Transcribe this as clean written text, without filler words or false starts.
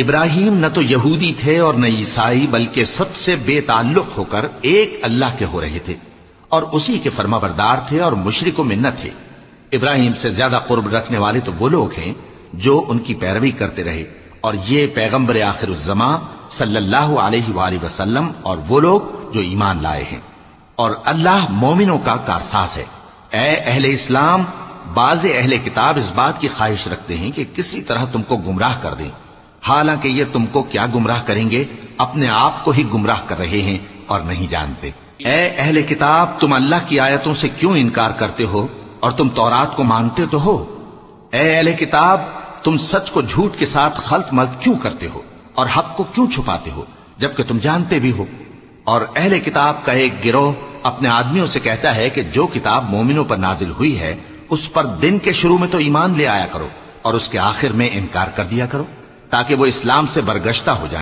ابراہیم نہ تو یہودی تھے اور نہ عیسائی، بلکہ سب سے بے تعلق ہو کر ایک اللہ کے ہو رہے تھے اور اسی کے فرما بردار تھے اور مشرک و منت تھے۔ ابراہیم سے زیادہ قرب رکھنے والے تو وہ لوگ ہیں جو ان کی پیروی کرتے رہے، اور یہ پیغمبر آخر الزماں صلی اللہ علیہ وآلہ وسلم اور وہ لوگ جو ایمان لائے ہیں، اور اللہ مومنوں کا کارساز ہے۔ اے اہل اسلام، بعض اہل کتاب اس بات کی خواہش رکھتے ہیں کہ کسی طرح تم کو گمراہ کر دیں، حالانکہ یہ تم کو کیا گمراہ کریں گے، اپنے آپ کو ہی گمراہ کر رہے ہیں اور نہیں جانتے۔ اے اہل کتاب، تم اللہ کی آیتوں سے کیوں انکار کرتے ہو اور تم تورات کو مانتے تو ہو؟ اے اہل کتاب، تم سچ کو جھوٹ کے ساتھ خلط ملط کیوں کرتے ہو اور حق کو کیوں چھپاتے ہو جبکہ تم جانتے بھی ہو؟ اور اہل کتاب کا ایک گروہ اپنے آدمیوں سے کہتا ہے کہ جو کتاب مومنوں پر نازل ہوئی ہے اس پر دن کے شروع میں تو ایمان لے آیا کرو اور اس کے آخر میں انکار کر دیا کرو، تاکہ وہ اسلام سے برگشتہ ہو جائیں۔